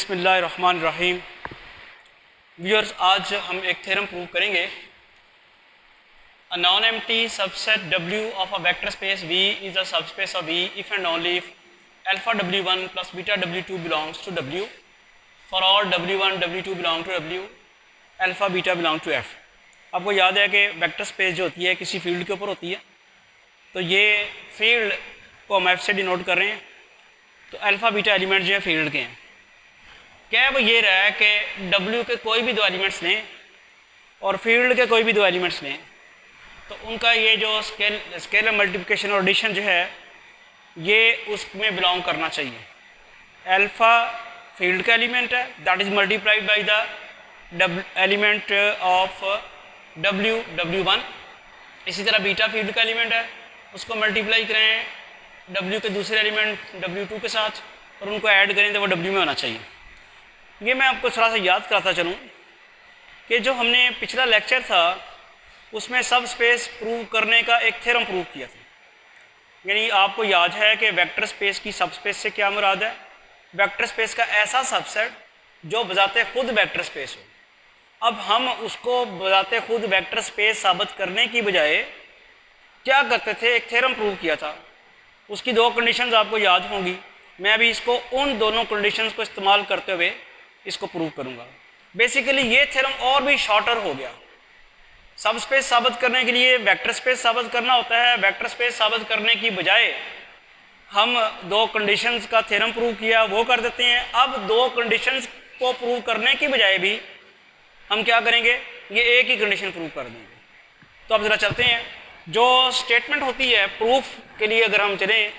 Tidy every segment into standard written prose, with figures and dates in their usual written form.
बिस्मिल्लाहिर्रहमानिर्रहीम। व्यूअर्स, आज हम एक थ्योरम प्रूव करेंगे। A non empty subset W of a vector space V is a subspace of V if and only if alpha W1 plus beta W2 belongs to W for all W1 W2 belong to W, alpha beta belong to F। आपको याद है कि vector space जो होती है किसी field के ऊपर होती है, तो ये फील्ड को हम F से डिनोट कर रहे हैं। तो अल्फा बीटा एलिमेंट जो है फील्ड के हैं। क्या वो ये रहा है कि W के कोई भी दो एलिमेंट्स लें और फील्ड के कोई भी दो एलिमेंट्स लें, तो उनका ये जो स्केलर मल्टीप्लिकेशन और एडिशन जो है ये उसमें बिलोंग करना चाहिए। अल्फा फील्ड का एलिमेंट है, that is multiplied by the element of W1। इसी तरह बीटा फील्ड का एलिमेंट है, उसको मल्टीप्लाई करें W के दूसरे एलिमेंट W2 के साथ और उनको ऐड करें तो वो W में होना चाहिए। ये मैं आपको थोड़ा सा याद कराता चलूँ कि जो हमने पिछला लेक्चर था उसमें सब स्पेस प्रूव करने का एक थ्योरम प्रूव किया था। यानी आपको याद है कि वेक्टर स्पेस की सब स्पेस से क्या मुराद है? वेक्टर स्पेस का ऐसा सबसेट जो बजाते खुद वेक्टर स्पेस हो। अब हम उसको बजाते खुद वेक्टर स्पेस साबित करने की बजाय क्या करते थे, एक थ्योरम प्रूव किया था। उसकी दो कंडीशंस आपको याद होंगी। मैं अभी इसको उन दोनों कंडीशंस को इस्तेमाल करते हुए इसको प्रूव करूंगा। बेसिकली ये थ्योरम और भी शॉर्टर हो गया। सब स्पेस साबित करने के लिए वेक्टर स्पेस साबित करना होता है, वेक्टर स्पेस साबित करने की बजाय हम दो कंडीशंस का थ्योरम प्रूव किया वो कर देते हैं। अब दो कंडीशंस को प्रूव करने की बजाय भी हम क्या करेंगे, ये एक ही कंडीशन प्रूव कर देंगे। तो अब ज़रा चलते हैं। जो स्टेटमेंट होती है प्रूफ के लिए अगर हम चलें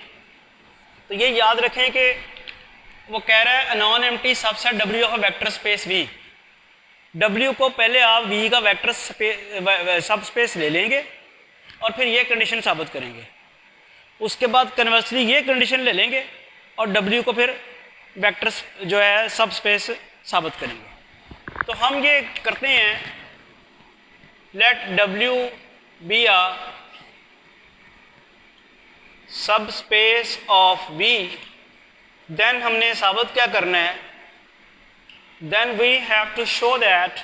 तो ये याद रखें कि वो कह रहा है non empty subset W of vector space V। W को पहले आप V का वेक्टर सब स्पेस ले लेंगे और फिर ये कंडीशन साबित करेंगे। उसके बाद कन्वर्सली ये कंडीशन ले लेंगे और W को फिर वेक्टर जो है सब स्पेस साबित करेंगे। तो हम ये करते हैं, let W be a subspace of V। Then हमने साबित क्या करना है, then we have to show that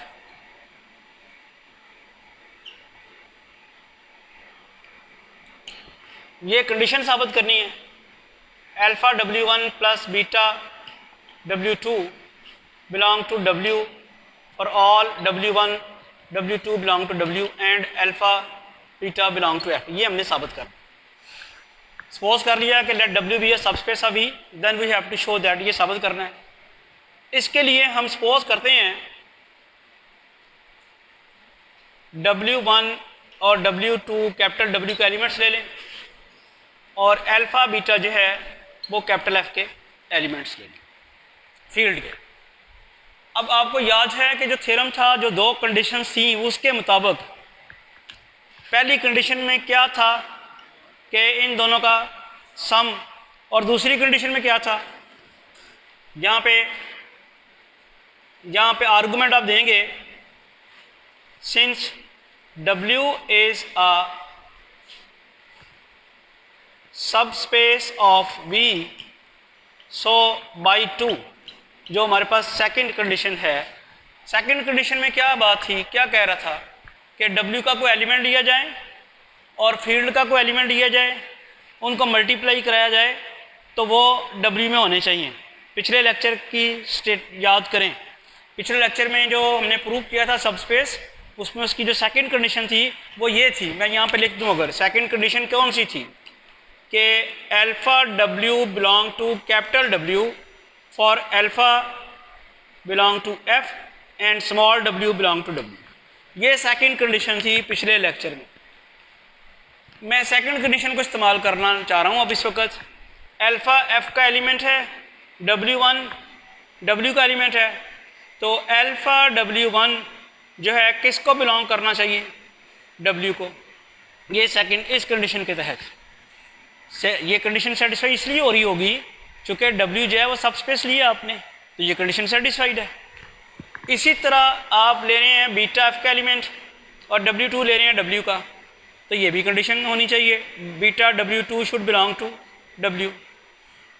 ये कंडीशन साबित करनी है, alpha W1 plus beta W2 belong to W for all W1 W2 belong to W and alpha beta belong to F। ये हमने साबित करना। सपोज कर लिया कि let W be a subspace of V, then we have to show that, ये साबित करना है। इसके लिए हम सपोज करते हैं W1 और W2 कैपिटल W के एलिमेंट्स ले लें और अल्फा बीटा जो है वो कैपिटल F के एलिमेंट्स ले लें फील्ड के। अब आपको याद है कि जो थ्योरम था, जो दो कंडीशंस थी उसके मुताबिक पहली कंडीशन में क्या था कि इन दोनों का सम, और दूसरी कंडीशन में क्या था, यहाँ पे आर्गुमेंट आप देंगे since W is a subspace of V, so by 2 जो हमारे पास सेकंड कंडीशन है। सेकंड कंडीशन में क्या बात थी, क्या कह रहा था कि W का कोई एलिमेंट लिया जाए और फील्ड का कोई एलिमेंट लिया जाए, उनको मल्टीप्लाई कराया जाए तो वो W में होने चाहिए। पिछले लेक्चर की स्टेट याद करें, पिछले लेक्चर में जो हमने प्रूव किया था सब स्पेस, उसमें उसकी जो सेकंड कंडीशन थी वो ये थी। मैं यहाँ पे लिख दूँ, अगर सेकंड कंडीशन कौन सी थी कि alpha W belong to capital W for alpha belong to F and small w belong to W। ये सेकंड कंडीशन थी पिछले लेक्चर में। मैं सेकंड कंडीशन को इस्तेमाल करना चाह रहा हूँ अब इस वक्त। अल्फा F का एलिमेंट है, W1 W का एलिमेंट है, तो अल्फा W1 जो है किसको बिलोंग करना चाहिए, W को। ये सेकंड इस कंडीशन के तहत ये कंडीशन सेटिस्फाई इसलिए हो रही होगी क्योंकि W जो है वो सब स्पेस लिया आपने, तो ये कंडीशन सेटिस्फाइड है। इसी तरह आप ले रहे हैं बीटा F का एलिमेंट और W2 ले रहे हैं W का, तो ये भी कंडीशन होनी चाहिए, beta W2 should belong to W।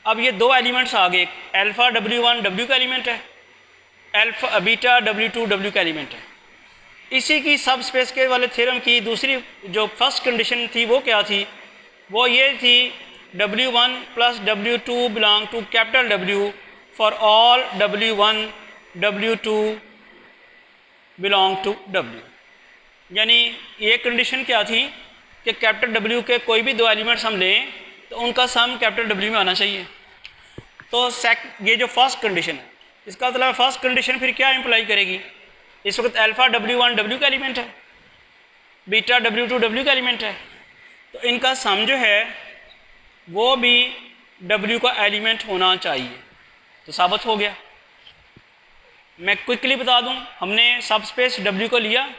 अब ये दो एलिमेंट्स आ गए, अल्फा W1 W का एलिमेंट है अल्फा बीटा W2 W का एलिमेंट है। इसी की सब स्पेस के वाले थ्योरम की दूसरी जो फर्स्ट कंडीशन थी वो क्या थी, वो ये थी W1 plus W2 belong to capital W for all W1 W2 belong to W। यानी ये कंडीशन क्या थी कि कैपिटल W के कोई भी दो एलिमेंट्स हम लें तो उनका सम कैपिटल W में आना चाहिए। तो ये जो फर्स्ट कंडीशन है, इसका मतलब फर्स्ट कंडीशन फिर क्या इंप्लाई करेगी, इस वक्त अल्फ़ा W1 W का एलिमेंट है, बीटा W2 W का एलिमेंट है, तो इनका सम जो है वो भी W का एलिमेंट होना चाहिए। तो साबित हो गया। मैं क्विकली बता दूं, हमने सब स्पेस W को लिया,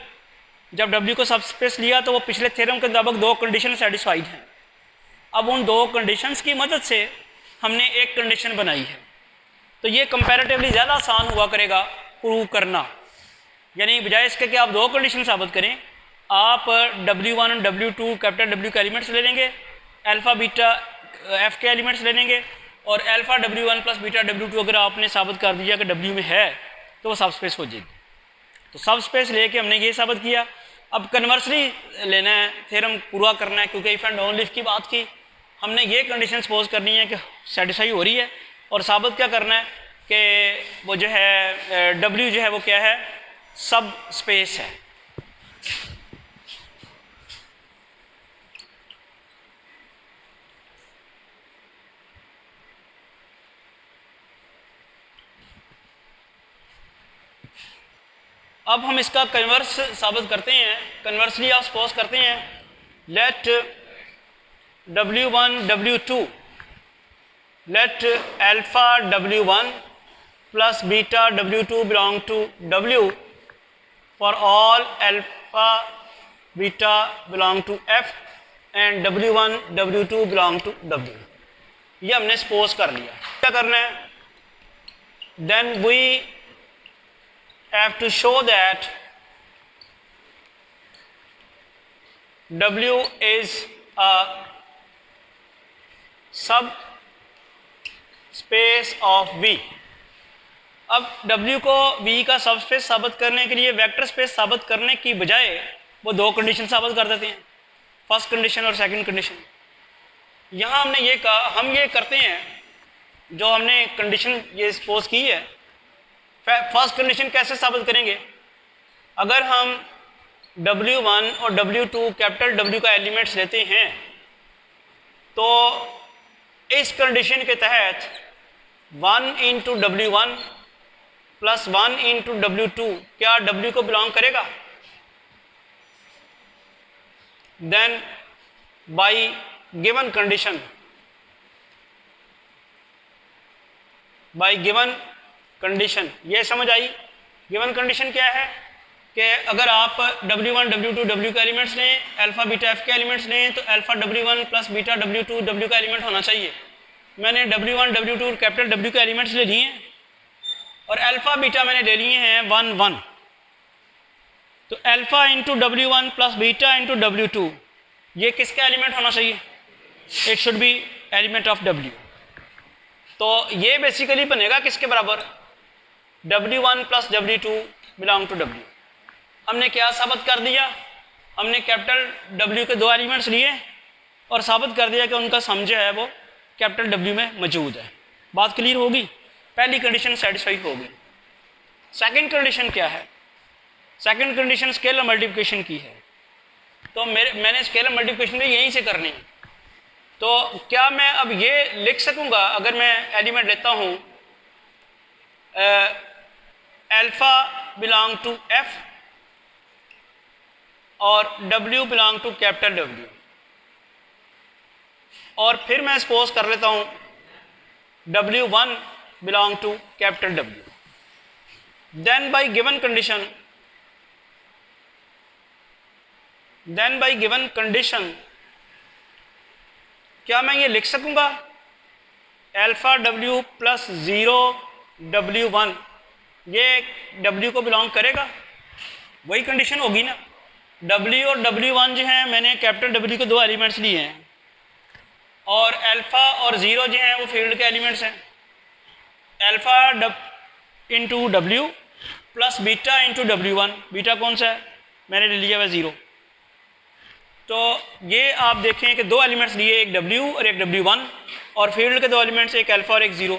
जब W को सब स्पेस लिया तो वो पिछले थ्योरम के मुताबिक दो कंडीशन सेटिस्फाइड हैं। अब उन दो कंडीशंस की मदद से हमने एक कंडीशन बनाई है, तो ये कंपैरेटिवली ज़्यादा आसान हुआ करेगा प्रूव करना। यानी बजाय इसके कि आप दो कंडीशन साबित करें, आप W1 और W2 कैपिटल W के एलिमेंट्स ले लेंगे, अल्फ़ा बीटा F के एलिमेंट्स ले लेंगे, और alpha W1 plus beta W2 अगर आपने साबित कर दिया कि W में है तो वो सब स्पेस हो जाएगी। तो सब स्पेस लेके हमने ये साबित किया। अब कन्वर्सली लेना है, थ्योरम पूरा करना है, क्योंकि इफ़ एंड ओनली इफ की बात की, हमने ये कंडीशन सपोज करनी है कि सेटिस्फाई हो रही है, और साबित क्या करना है कि वो जो है W जो है वो क्या है, सब स्पेस है। अब हम इसका कन्वर्स साबित करते हैं। कन्वर्सली आप सपोज करते हैं let W1 W2 let alpha W1 plus beta W2 belong to W for all alpha beta belong to F and W1 W2 belong to W। ये हमने सपोज कर लिया। क्या करना है, then we have to show that W is a subspace of V। अब W को V का सबस्पेस साबित करने के लिए वेक्टर स्पेस साबित करने की बजाय वो दो कंडीशन साबित कर देते हैं, फर्स्ट कंडीशन और सेकंड कंडीशन। यहाँ हमने ये कहा, हम ये करते हैं जो हमने कंडीशन ये सपोज की है, फर्स्ट कंडीशन कैसे साबित करेंगे, अगर हम W1 और W2 कैपिटल W का एलिमेंट्स लेते हैं तो इस कंडीशन के तहत 1 into W1 plus 1 into W2 क्या W को बिलोंग करेगा। Then by given condition, by given condition, ये समझ आई। गिवन कंडीशन क्या है कि अगर आप W1 W2 W के एलिमेंट्स लें, अल्फ़ा बीटा F के एलिमेंट्स लें, तो alpha W1 plus beta W2 W का एलिमेंट होना चाहिए। मैंने W1 W2 कैपिटल W के एलिमेंट्स ले लिए हैं और अल्फ़ा बीटा मैंने ले लिए हैं 1 1, तो alpha into W1 plus beta into W2 ये किसका एलिमेंट होना चाहिए, it should be element of W। तो ये बेसिकली बनेगा किसके बराबर, W1 plus W2 belong to W। हमने क्या साबित कर दिया, हमने कैपिटल W के दो एलिमेंट्स लिए और साबित कर दिया कि उनका सम जो है वो कैपिटल W में मौजूद है। बात क्लियर होगी, पहली कंडीशन सेटिस्फाई होगी। सेकंड कंडीशन क्या है, सेकंड कंडीशन स्केलर मल्टीप्लिकेशन की है। तो मैंने स्केलर मल्टीप्लिकेशन भी यहीं से करनी है। तो क्या मैं अब ये लिख सकूंगा, अगर मैं एलिमेंट लेता हूँ अल्फ़ा बिलोंग टू F और W belong to capital W, और फिर मैं सपोज कर लेता हूँ W1 belong to capital W, then by given condition क्या मैं ये लिख सकूंगा अल्फ़ा W प्लस 0 W1 ये W को बिलोंग करेगा, वही कंडीशन होगी ना। W और W1 जो है मैंने कैपिटल W के दो एलिमेंट्स लिए हैं और अल्फ़ा और 0 जो हैं वो फील्ड के एलिमेंट्स हैं। Alpha into W plus beta into W1, beta कौन सा है, मैंने ले लिया हुआ 0। तो ये आप देखें कि दो एलिमेंट्स लिए, एक W और एक W1, और फील्ड के दो एलिमेंट्स एक अल्फ़ा और एक 0।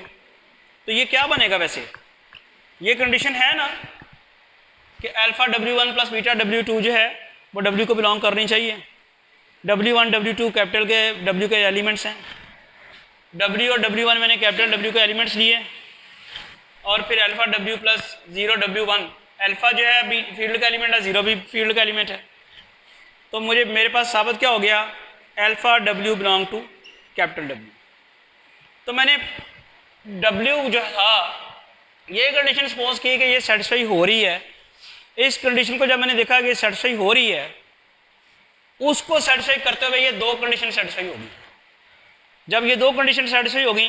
तो ये क्या बनेगा, वैसे ये कंडीशन है ना कि alpha W1 plus beta W2 जो है वो W को बिलोंग करनी चाहिए। W1 W2 कैपिटल के W के एलिमेंट्स हैं, W और W1 मैंने कैपिटल W के एलिमेंट्स लिए, और फिर alpha W plus 0 W1, alpha जो है फील्ड का एलिमेंट है, 0 भी फील्ड का एलिमेंट है। तो मेरे पास साबित क्या हो गया, alpha W belong to capital W। तो मैंने W जो था, ये कंडीशन सपोज की कि ये सेटिस्फाई हो रही है। इस कंडीशन को जब मैंने देखा कि सेटिस्फाई हो रही है, उसको सेटिस्फाई करते हुए ये दो कंडीशन सेटिस्फाई होगी। जब ये दो कंडीशन सेटिस्फाई होगी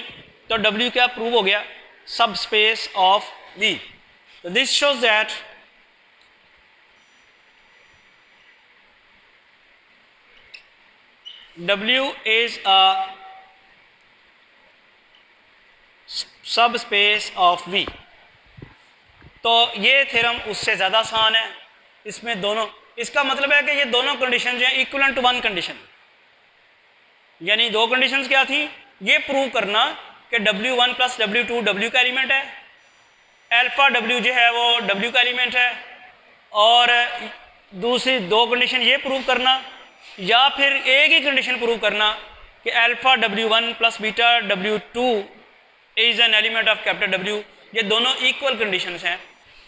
तो W क्या प्रूव हो गया, सब स्पेस ऑफ V। तो this shows that W is a सब स्पेस ऑफ V। तो ये थ्योरम उससे ज़्यादा आसान है, इसमें दोनों, इसका मतलब है कि ये दोनों कंडीशन जो है इक्वलेंट टू वन कंडीशन, यानी दो कंडीशंस क्या थी, ये प्रूव करना कि W1 प्लस W2 W का एलिमेंट है, अल्फ़ा W जो है वो W का एलिमेंट है, और दूसरी दो कंडीशन ये प्रूव करना, या फिर एक ही कंडीशन प्रूव करना कि alpha W1 plus beta W2 is an element of capital W। ये दोनों इक्वल कंडीशंस हैं।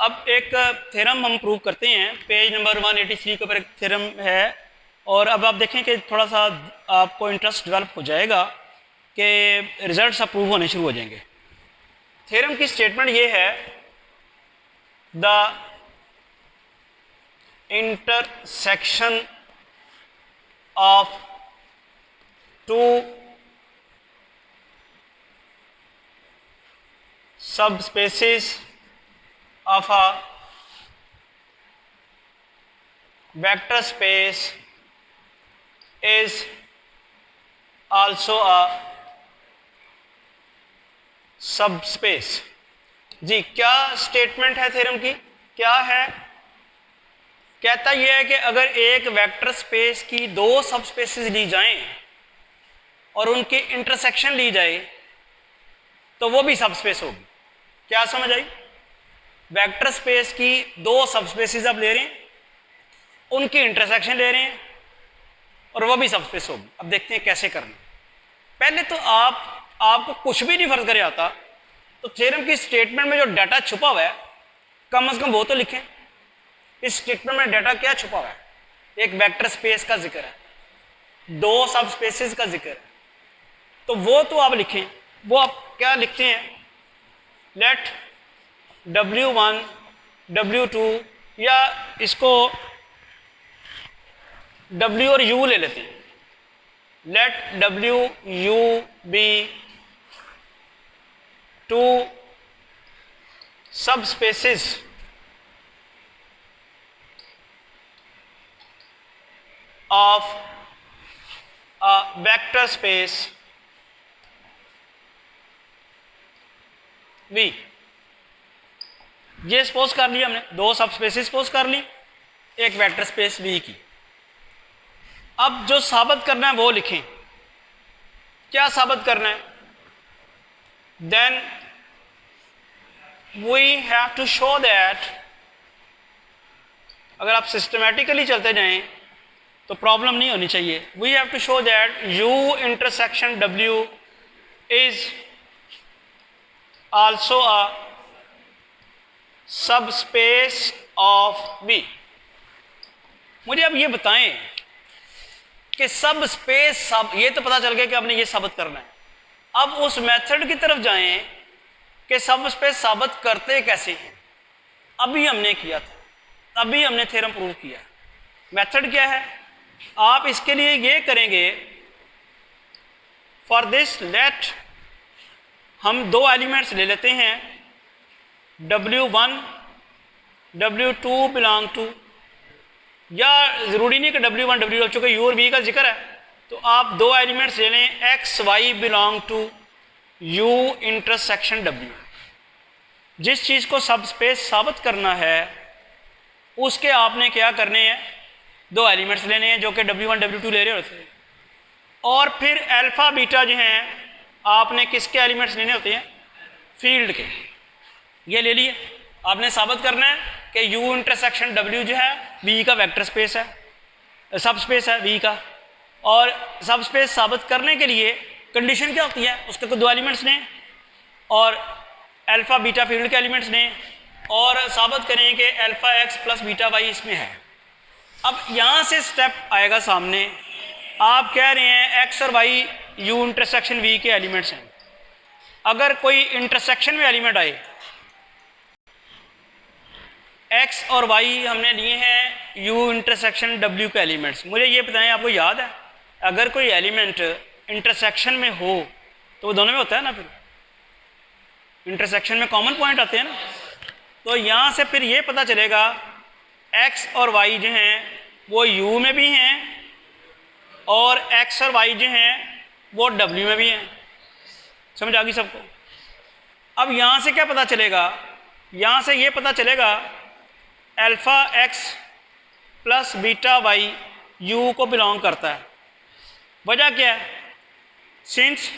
अब एक थ्योरम हम प्रूव करते हैं, पेज नंबर 183 के ऊपर एक थ्योरम है, और अब आप देखें कि थोड़ा सा आपको इंटरेस्ट डेवलप हो जाएगा कि रिजल्ट्स अप्रूव होने शुरू हो जाएंगे। थ्योरम की स्टेटमेंट ये है, the intersection of two subspaces of a vector space is also a subspace। जी, क्या स्टेटमेंट है थ्योरम की, क्या है, कहता यह है कि अगर एक वेक्टर स्पेस की दो सबस्पेसेस ली जाएं और उनके इंटरसेक्शन ली जाए तो वो भी सबस्पेस होगी। क्या समझ आई, वेक्टर स्पेस की दो सबस्पेसेस आप ले रहे हैं, उनकी इंटरसेक्शन ले रहे हैं, और वो भी सबस्पेस होगी। अब देखते हैं कैसे करना। पहले तो आपको कुछ भी नहीं फर्ज करे आता, तो थ्योरम की स्टेटमेंट में जो डाटा छुपा हुआ है कम से कम वो तो लिखें। इस स्टेटमेंट में डाटा क्या छुपा हुआ है, एक वेक्टर स्पेस का जिक्र है, दो सबस्पेसेस का जिक्र है, तो वो तो आप लिखें। वो आप क्या लिखते हैं, लेट W1 W2, या इसको W और U ले लेते हैं, let W U be two subspaces of a vector space V। ये सपोज कर लिया हमने, दो सब स्पेसिस सपोज कर ली, एक वेक्टर स्पेस V की। अब जो साबित करना है वो लिखें। क्या साबित करना है, then we have to show that, अगर आप सिस्टमैटिकली चलते जाएं तो प्रॉब्लम नहीं होनी चाहिए। We have to show that U intersection W is also a subspace of V। मुझे अब ये बताएं कि सब स्पेस, सब ये तो पता चल गया कि आपने ये साबित करना है। अब उस मेथड की तरफ जाएं कि सब स्पेस साबित करते कैसे हैं। अभी हमने किया था, अभी हमने थ्योरम प्रूव किया। मेथड क्या है, आप इसके लिए ये करेंगे, फॉर दिस लेट हम दो एलिमेंट्स ले लेते हैं, W1 W2 बिलोंग टू, या ज़रूरी नहीं कि W1 W2, चूँकि U और V का जिक्र है तो आप दो एलिमेंट्स ले लें, X Y belong to U intersection W। जिस चीज़ को सब स्पेस साबित करना है उसके आपने क्या करने हैं, दो एलिमेंट्स लेने हैं जो कि W1 W2 ले रहे होते हैं, और फिर अल्फ़ा बीटा जो हैं आपने किसके एलिमेंट्स लेने होते हैं, फील्ड के। ये ले लिए, आपने साबित करना है कि U इंटरसेक्शन W जो है V का वेक्टर स्पेस है, सब स्पेस है V का। और सब स्पेस साबित करने के लिए कंडीशन क्या होती है, उसके तो दो एलिमेंट्स ने और अल्फ़ा बीटा फील्ड के एलिमेंट्स ने, और साबित करें कि alpha x plus beta y इसमें है। अब यहाँ से स्टेप आएगा सामने, आप कह रहे हैं एक्स और वाई यू इंटरसेक्शन वी के एलिमेंट्स हैं। अगर कोई इंटरसेक्शन में एलिमेंट आए, एक्स और वाई हमने लिए हैं यू इंटरसेक्शन डब्ल्यू के एलिमेंट्स। मुझे ये बताएं, आपको याद है अगर कोई एलिमेंट इंटरसेक्शन में हो तो वो दोनों में होता है ना, फिर इंटरसेक्शन में कॉमन पॉइंट आते हैं ना। तो यहाँ से फिर ये पता चलेगा एक्स और वाई जो हैं वो यू में भी हैं और एक्स और वाई जो हैं वो डब्ल्यू में भी हैं। समझ आ गई सबको? अब यहाँ से क्या पता चलेगा, यहाँ से ये पता चलेगा alpha x plus beta y U को बिलोंग करता है। वजह क्या है, since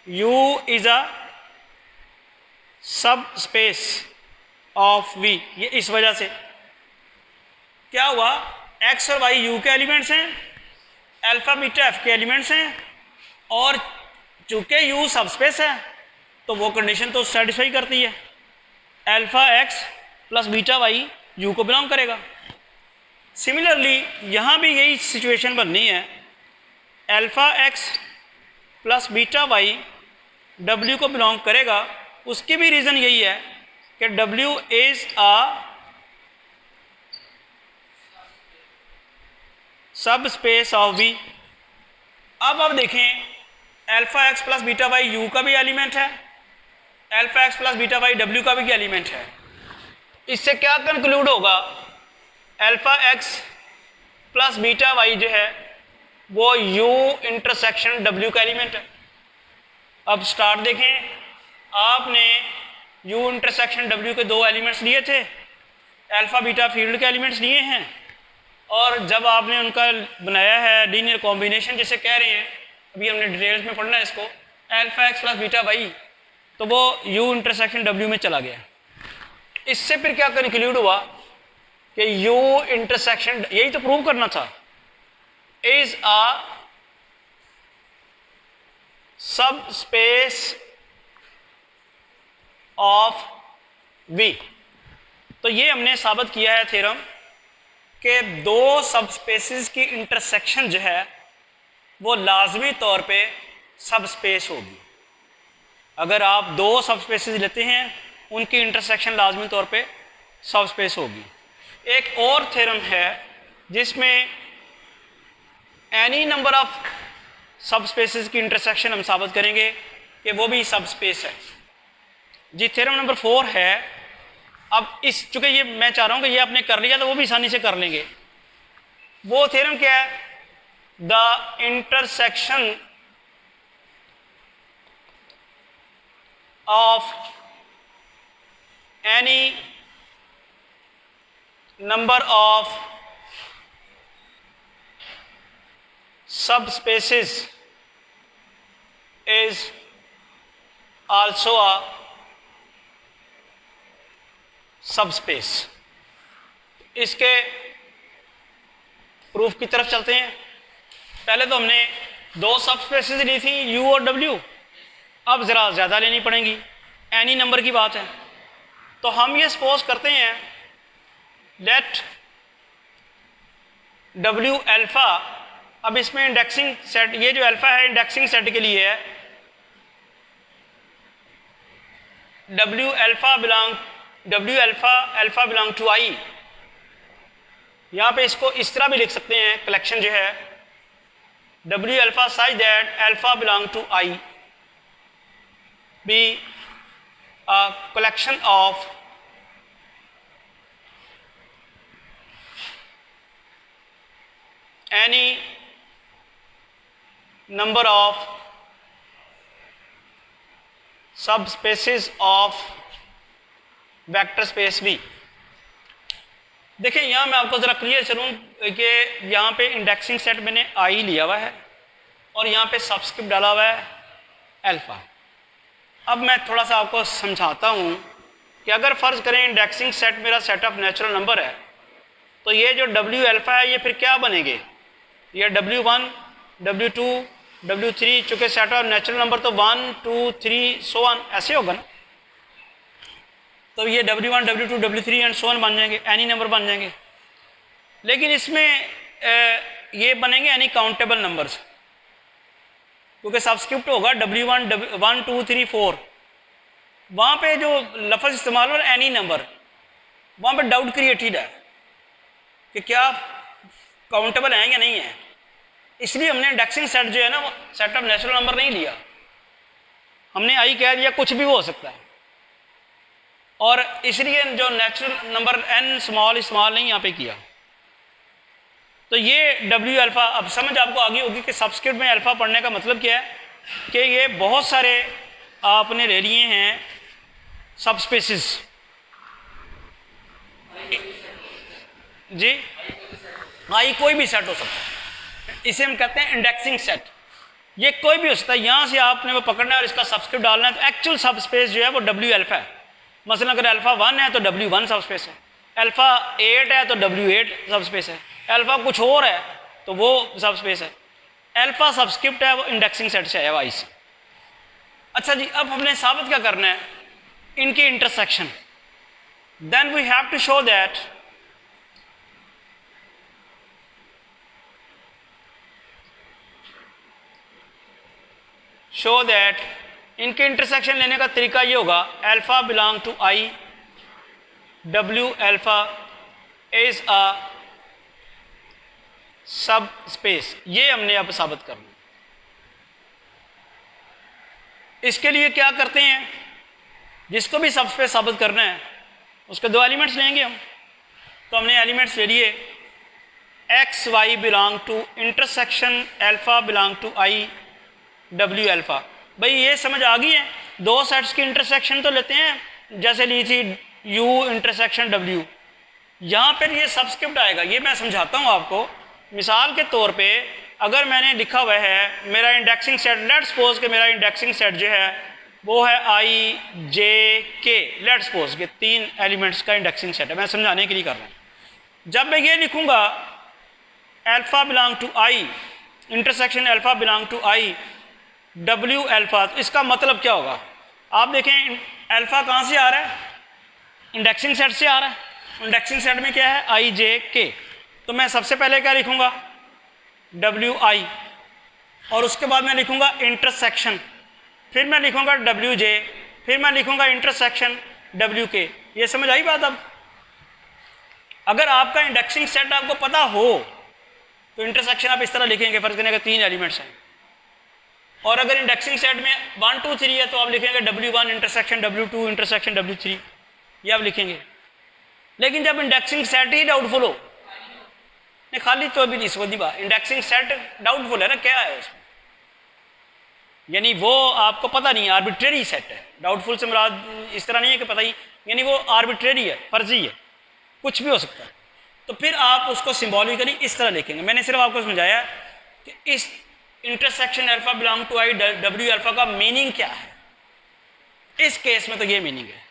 you is a subspace of V. ये इस वजह से क्या हुआ, एक्स और वाई यू के एलिमेंट्स हैं, अल्फ़ा बीटा एफ के एलिमेंट्स हैं, और चूँकि यू सब स्पेस है तो वो कंडीशन तो सेटिस्फाई करती है, alpha x plus beta y U को बिलोंग करेगा। सिमिलरली यहाँ भी यही सिचुएशन बननी है, alpha x plus beta y W को बिलोंग करेगा। उसकी भी रीज़न यही है कि W is a subspace of V। अब आप देखें alpha x plus beta y U का भी एलिमेंट है, alpha x plus beta y W का भी एलिमेंट है। इससे क्या कंक्लूड होगा, alpha x plus beta y जो है वो U इंटरसेक्शन W का एलिमेंट है। अब स्टार्ट देखें, आपने U इंटरसेक्शन W के दो एलिमेंट्स लिए थे, अल्फ़ा बीटा फील्ड के एलिमेंट्स लिए हैं, और जब आपने उनका बनाया है लीनियर कॉम्बिनेशन जिसे कह रहे हैं, अभी हमने डिटेल्स में पढ़ना है इसको, alpha x plus beta y, तो वो U इंटरसेक्शन W में चला गया। इससे फिर क्या कंक्लूड हुआ कि U इंटरसेक्शन, यही तो प्रूव करना था, is a subspace of V। तो ये हमने साबित किया है थ्योरम कि दो सब स्पेसिस की इंटरसेक्शन जो है वो लाजमी तौर पे सब स्पेस होगी। अगर आप दो सब स्पेसिस लेते हैं उनकी इंटरसेक्शन लाजमी तौर पे सब स्पेस होगी। एक और थ्योरम है जिसमें एनी नंबर ऑफ सब स्पेसिस की इंटरसेक्शन हम साबित करेंगे कि वो भी सब स्पेस है जी। थ्योरम नंबर 4 है। अब इस चूंकि ये मैं चाह रहा हूँ कि ये आपने कर लिया तो वो भी आसानी से कर लेंगे। वो थ्योरम क्या है, the intersection of any number of subspaces is also a subspace। इसके प्रूफ की तरफ चलते हैं। पहले तो हमने दो सबस्पेसेस ली थी U और W, अब ज़रा ज़्यादा लेनी पड़ेंगी, एनी नंबर की बात है। तो हम ये सपोज करते हैं लेट W अल्फ़ा, अब इसमें इंडेक्सिंग सेट, ये जो अल्फ़ा है इंडेक्सिंग सेट के लिए है, W alpha belong to I। यहाँ पे इसको इस तरह भी लिख सकते हैं, कलेक्शन जो है W alpha such that alpha belong to I be a collection of any number of subspaces of vector space V। देखिए यहाँ मैं आपको ज़रा क्लियर चलूँ कि यहाँ पे इंडेक्सिंग सेट मैंने I लिया हुआ है और यहाँ पे सबस्क्रिप्ट डाला हुआ है अल्फ़ा। अब मैं थोड़ा सा आपको समझाता हूँ कि अगर फ़र्ज़ करें इंडेक्सिंग सेट मेरा सेट ऑफ नेचुरल नंबर है, तो ये जो W अल्फ़ा है ये फिर क्या बनेंगे, ये W1, W2, W3, चूँकि सेट ऑफ नेचुरल नंबर तो 1, 2, 3 सो ऑन ऐसे होगा ना, तो ये W1, W2, W3 and so on बन जाएंगे, एनी नंबर बन जाएंगे। लेकिन इसमें ये बनेंगे एनी काउंटेबल नंबर्स, क्योंकि सब्सक्रिप्ट होगा W1, 1, 2, 3, 4। वहाँ पे जो लफ्ज़ इस्तेमाल हो रहा है एनी नंबर, वहाँ पे डाउट क्रिएटेड है कि क्या काउंटेबल हैं या नहीं है। इसलिए हमने इंडेक्सिंग सेट जो है ना वो सेट ऑफ नेचुरल नंबर नहीं लिया, हमने आई कह दिया कुछ भी हो सकता है। और इसलिए जो नेचुरल नंबर n स्मॉल नहीं यहाँ पे किया। तो ये W अल्फ़ा, अब समझ आपको आगे होगी कि सबस्क्रिप्ट में अल्फ़ा पढ़ने का मतलब क्या है कि ये बहुत सारे आपने ले लिए हैं सबस्पेसिस जी, आई कोई भी सेट हो सकता है, इसे हम कहते हैं इंडेक्सिंग सेट। ये कोई भी हो सकता है, यहाँ से आपने वो पकड़ना है और इसका सबस्क्रिप्ट डालना है। तो एक्चुअल सबस्पेस जो है वो W अल्फ़ा है। मसलन अगर अल्फ़ा 1 है तो W1 सबस्पेस है, अल्फ़ा 8 है तो W8 सबस्पेस है, अल्फ़ा कुछ और है तो वो सबस्पेस है। अल्फ़ा सबस्क्रिप्ट है, वो इंडेक्सिंग सेट से है वाई से। अच्छा जी, अब हमने साबित क्या करना है, इनकी intersection. Then we have to show that इनके इंटरसेक्शन लेने का तरीका ये होगा, alpha belong to I, W alpha is a subspace. ये हमने अब साबित करना। इसके लिए क्या करते हैं, जिसको भी सब स्पेस साबित करना है उसके दो एलिमेंट्स लेंगे हम। तो हमने एलिमेंट्स ले लिए, x y belong to intersection alpha belong to I W alpha. भाई ये समझ आ गई है, दो सेट्स की इंटरसेक्शन तो लेते हैं, जैसे ली थी U इंटरसेक्शन W। यहाँ पर ये सबस्क्रिप्ट आएगा, ये मैं समझाता हूँ आपको। मिसाल के तौर पे अगर मैंने लिखा हुआ है मेरा इंडेक्सिंग सेट, लेट्स सपोज कि मेरा इंडेक्सिंग सेट जो है वो है I J K, let's suppose कि 3 एलिमेंट्स का इंडेक्सिंग सेट है, मैं समझाने के लिए कर रहा हूँ। जब मैं ये लिखूँगा alpha belong to I intersection alpha belong to I W alpha, तो इसका मतलब क्या होगा, आप देखें अल्फ़ा कहाँ से आ रहा है, इंडेक्सिंग सेट से आ रहा है। इंडेक्सिंग सेट में क्या है I J K, तो मैं सबसे पहले क्या लिखूँगा WI, और उसके बाद मैं लिखूँगा इंटरसेक्शन, फिर मैं लिखूँगा WJ, फिर मैं लिखूँगा इंटरसेक्शन WK। ये समझ आई बात। अब अगर आपका इंडेक्सिंग सेट आपको पता हो तो इंटरसेक्शन आप इस तरह लिखेंगे, फर्ज करने के 3 एलिमेंट्स हैं। और अगर इंडेक्सिंग सेट में 1, 2, 3 है तो आप लिखेंगे W1 intersection W2 intersection W3, ये आप लिखेंगे। लेकिन जब इंडेक्सिंग सेट ही डाउटफुल हो, नहीं खाली तो अभी नहीं सोची बात, इंडेक्सिंग सेट डाउटफुल है ना, क्या है उसमें, यानी वो आपको पता नहीं है, आर्बिट्रेरी सेट है। डाउटफुल से मुराद इस तरह नहीं है कि पता ही, यानी वो आर्बिट्रेरी है, फर्जी है, कुछ भी हो सकता है। तो फिर आप उसको सिंबॉलिकली इस तरह लिखेंगे। मैंने सिर्फ आपको समझाया कि इस intersection alpha belong to I W alpha का मीनिंग क्या है। इस केस में तो ये मीनिंग है,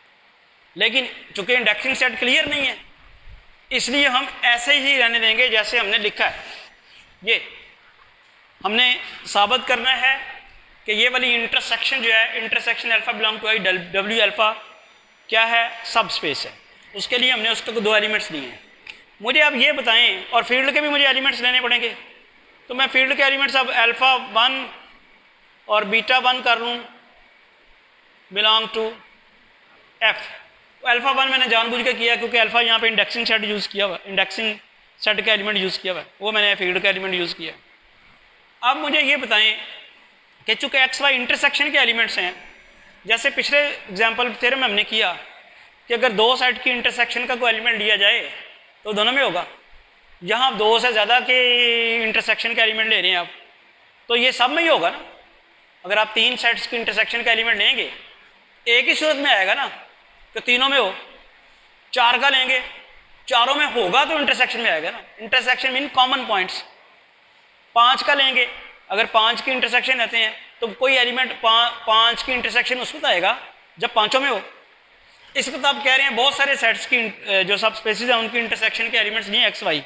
लेकिन चूंकि इंडेक्सिंग सेट क्लियर नहीं है इसलिए हम ऐसे ही रहने देंगे जैसे हमने लिखा है। ये हमने साबित करना है कि ये वाली इंटरसेक्शन जो है, intersection alpha belong to I W alpha क्या है, सब स्पेस है। उसके लिए हमने उसके 2 एलिमेंट्स लिए हैं। मुझे अब ये बताएं, और फील्ड के भी मुझे एलिमेंट्स लेने पड़ेंगे, तो मैं फील्ड के एलिमेंट्स अब अल्फ़ा 1 और बीटा 1 कर लूँ बिलोंग टू F। तो अल्फ़ा 1 मैंने जानबूझ के किया क्योंकि अल्फ़ा यहाँ पे इंडेक्सिंग सेट यूज़ किया हुआ, इंडेक्सिंग सेट का एलिमेंट यूज़ किया हुआ है, वो मैंने फील्ड का एलिमेंट यूज़ किया। अब मुझे ये बताएं कि चूँकि एक्स वाई इंटरसेक्शन के एलिमेंट्स हैं, जैसे पिछले एग्जाम्पल थ्योरम में हमने किया कि अगर 2 सेट की इंटरसेक्शन का कोई एलिमेंट लिया जाए तो दोनों में होगा। यहाँ 2 से ज़्यादा के इंटरसेक्शन के एलिमेंट ले रहे हैं आप, तो ये सब में ही होगा ना। अगर आप 3 सेट्स की इंटरसेक्शन का एलिमेंट लेंगे एक ही सूरत में आएगा ना, तो तीनों में हो। 4 का लेंगे, चारों में होगा तो इंटरसेक्शन में आएगा ना, इंटरसेक्शन मीन कॉमन पॉइंट्स। 5 का लेंगे, अगर 5 की इंटरसेक्शन रहते हैं तो कोई एलिमेंट 5 की इंटरसेक्शन उसमें आएगा जब पांचों में हो। इसको तो आप कह रहे हैं बहुत सारे सेट्स की जो सब स्पेसिस हैं उनकी इंटरसेक्शन के एलिमेंट्स नहीं एक्स वाई,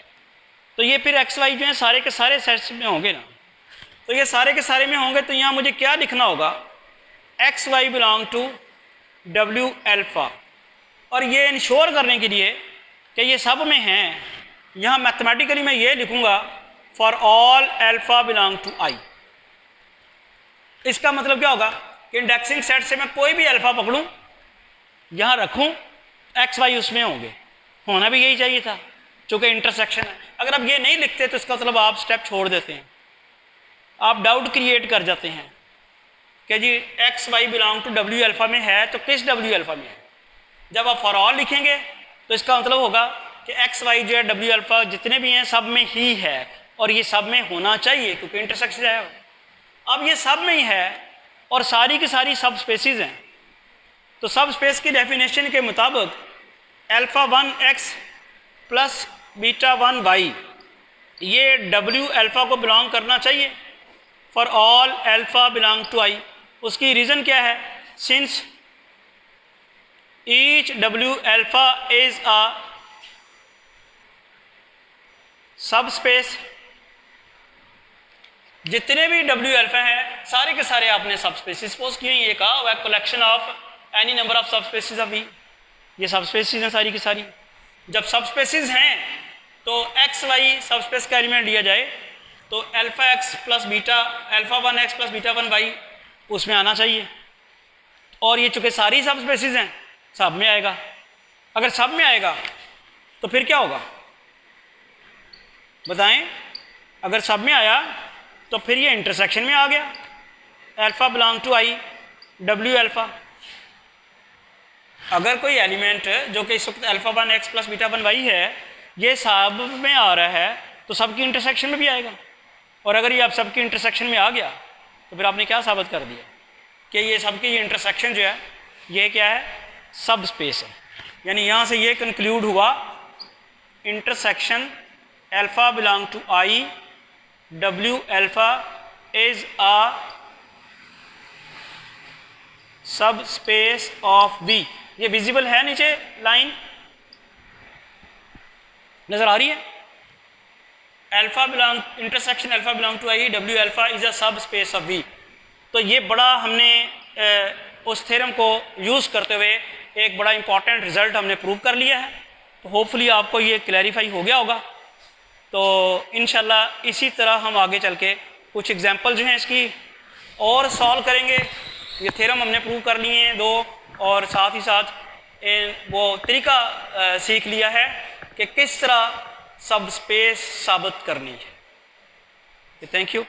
तो ये फिर एक्स वाई जो है सारे के सारे सेट्स में होंगे ना, तो ये सारे के सारे में होंगे। तो यहाँ मुझे क्या लिखना होगा, x y belong to W alpha. और ये इंश्योर करने के लिए कि ये सब में हैं, यहाँ मैथमेटिकली मैं ये लिखूँगा for all alpha belong to I. इसका मतलब क्या होगा कि इंडेक्सिंग सेट से मैं कोई भी अल्फा पकड़ूँ, यहाँ रखूँ, एक्स वाई उसमें होंगे, होना भी यही चाहिए था चूँकि इंटरसेक्शन है। अगर आप ये नहीं लिखते तो इसका मतलब आप स्टेप छोड़ देते हैं, आप डाउट क्रिएट कर जाते हैं कि जी x y belong to W alpha में है तो किस डब्ल्यू अल्फा में है। जब आप फॉर ऑल लिखेंगे तो इसका मतलब होगा कि एक्स वाई जो है डब्ल्यू अल्फा जितने भी हैं सब में ही है, और ये सब में होना चाहिए क्योंकि इंटरसेक्शन है। अब ये सब में ही है और सारी की सारी सब स्पेसिस हैं, तो सब स्पेस की डेफिनेशन के मुताबिक alpha 1 x plus beta 1 y ये डब्ल्यू अल्फा को बिलोंग करना चाहिए for all alpha belong to I. उसकी रीज़न क्या है, since each W alpha is a subspace, जितने भी डब्ल्यू अल्फा हैं सारे के सारे आपने सब स्पेसिस सपोज किए, ये कहा हुआ collection of any number of सब स्पेसिस ऑफ वी, ये सब स्पेसिस हैं सारी की सारी। जब सब स्पेसिस हैं तो एक्स वाई सब स्पेस का एलिमेंट लिया जाए तो alpha x plus beta alpha 1 x plus beta 1 y उसमें आना चाहिए, और ये चूँकि सारी सब स्पेसिस हैं सब में आएगा। अगर सब में आएगा तो फिर क्या होगा बताएं, अगर सब में आया तो फिर ये इंटरसेक्शन में आ गया, alpha belong to I W alpha. अगर कोई एलिमेंट जो कि इस वक्त alpha 1 x plus beta 1 y है ये सब में आ रहा है तो सबकी इंटरसेक्शन में भी आएगा, और अगर ये आप सबकी इंटरसेक्शन में आ गया तो फिर आपने क्या साबित कर दिया कि ये सबकी इंटरसेक्शन जो है ये क्या है, सब स्पेस है। यानी यहाँ से ये कंक्लूड हुआ intersection alpha belong to I W alpha is a subspace of V. ये विजिबल है, नीचे लाइन नजर आ रही है, alpha belong intersection alpha belong to I W alpha is a subspace of we. तो ये बड़ा हमने उस थ्योरम को यूज़ करते हुए एक बड़ा इंपॉर्टेंट रिजल्ट हमने प्रूव कर लिया है। तो होपफुली आपको ये क्लैरिफाई हो गया होगा। तो इंशाल्लाह इसी तरह हम आगे चल के कुछ एग्जांपल जो हैं इसकी और सॉल्व करेंगे। ये थ्योरम हमने प्रूव कर लिए हैं 2, और साथ ही साथ वो तरीका सीख लिया है कि किस तरह सब स्पेस साबित करनी है। Thank you.